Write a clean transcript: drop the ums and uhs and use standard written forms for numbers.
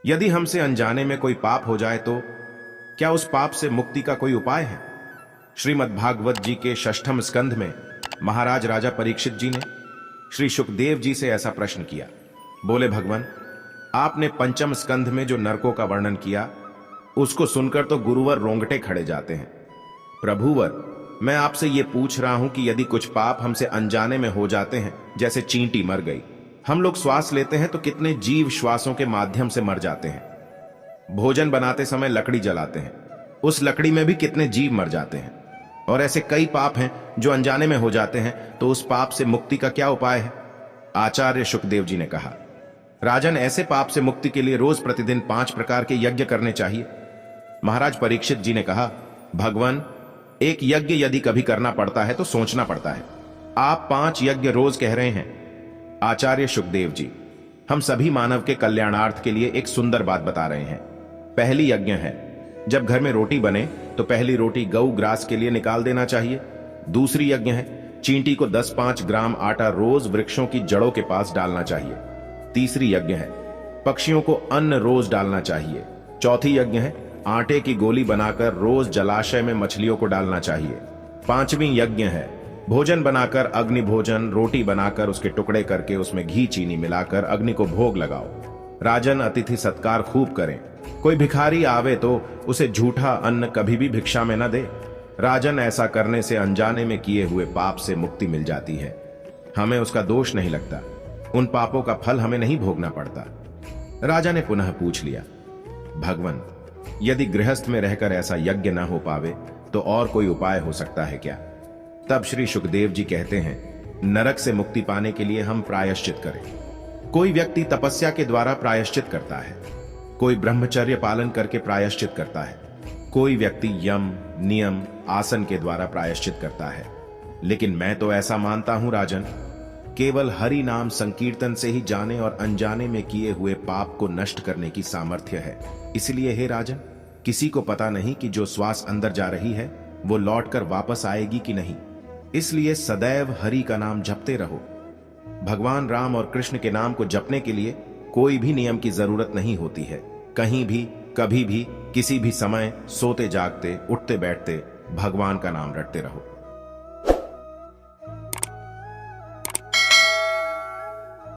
यदि हमसे अनजाने में कोई पाप हो जाए तो क्या उस पाप से मुक्ति का कोई उपाय है? श्रीमद् भागवत जी के षष्ठम स्कंध में महाराज राजा परीक्षित जी ने श्री सुखदेव जी से ऐसा प्रश्न किया। बोले, भगवान, आपने पंचम स्कंध में जो नरकों का वर्णन किया उसको सुनकर तो गुरुवर रोंगटे खड़े जाते हैं। प्रभुवर, मैं आपसे ये पूछ रहा हूं कि यदि कुछ पाप हमसे अनजाने में हो जाते हैं, जैसे चींटी मर गई, हम लोग श्वास लेते हैं तो कितने जीव श्वासों के माध्यम से मर जाते हैं। भोजन बनाते समय लकड़ी जलाते हैं, उस लकड़ी में भी कितने जीव मर जाते हैं। और ऐसे कई पाप हैं जो अनजाने में हो जाते हैं, तो उस पाप से मुक्ति का क्या उपाय है? आचार्य सुखदेव जी ने कहा, राजन, ऐसे पाप से मुक्ति के लिए रोज प्रतिदिन 5 प्रकार के यज्ञ करने चाहिए। महाराज परीक्षित जी ने कहा, भगवान, एक यज्ञ यदि कभी करना पड़ता है तो सोचना पड़ता है। आप 5 यज्ञ रोज कह रहे हैं। आचार्य सुखदेव जी, हम सभी मानव के कल्याणार्थ के लिए एक सुंदर बात बता रहे हैं। पहली यज्ञ है, जब घर में रोटी बने तो पहली रोटी गौ ग्रास के लिए निकाल देना चाहिए। दूसरी यज्ञ है, चींटी को 10-5 ग्राम आटा रोज वृक्षों की जड़ों के पास डालना चाहिए। तीसरी यज्ञ है, पक्षियों को अन्न रोज डालना चाहिए। चौथी यज्ञ है, आटे की गोली बनाकर रोज जलाशय में मछलियों को डालना चाहिए। 5वीं यज्ञ है, भोजन बनाकर अग्नि भोजन, रोटी बनाकर उसके टुकड़े करके उसमें घी चीनी मिलाकर अग्नि को भोग लगाओ। राजन, अतिथि सत्कार खूब करें। कोई भिखारी आवे तो उसे झूठा अन्न कभी भी भिक्षा में न दे। राजन, ऐसा करने से अनजाने में किए हुए पाप से मुक्ति मिल जाती है। हमें उसका दोष नहीं लगता, उन पापों का फल हमें नहीं भोगना पड़ता। राजा ने पुनः पूछ लिया, भगवान, यदि गृहस्थ में रहकर ऐसा यज्ञ न हो पावे तो और कोई उपाय हो सकता है क्या? तब श्री सुखदेव जी कहते हैं, नरक से मुक्ति पाने के लिए हम प्रायश्चित करें। कोई व्यक्ति तपस्या के द्वारा प्रायश्चित करता है, कोई ब्रह्मचर्य पालन करके प्रायश्चित करता है, कोई व्यक्ति यम, नियम, आसन के द्वारा प्रायश्चित करता है। लेकिन मैं तो ऐसा मानता हूं राजन, केवल हरि नाम संकीर्तन से ही जाने और अनजाने में किए हुए पाप को नष्ट करने की सामर्थ्य है। इसलिए हे राजन, किसी को पता नहीं कि जो श्वास अंदर जा रही है वो लौटकर वापस आएगी कि नहीं। इसलिए सदैव हरि का नाम जपते रहो। भगवान राम और कृष्ण के नाम को जपने के लिए कोई भी नियम की जरूरत नहीं होती है। कहीं भी, कभी भी, किसी भी समय, सोते जागते, उठते बैठते भगवान का नाम रटते रहो।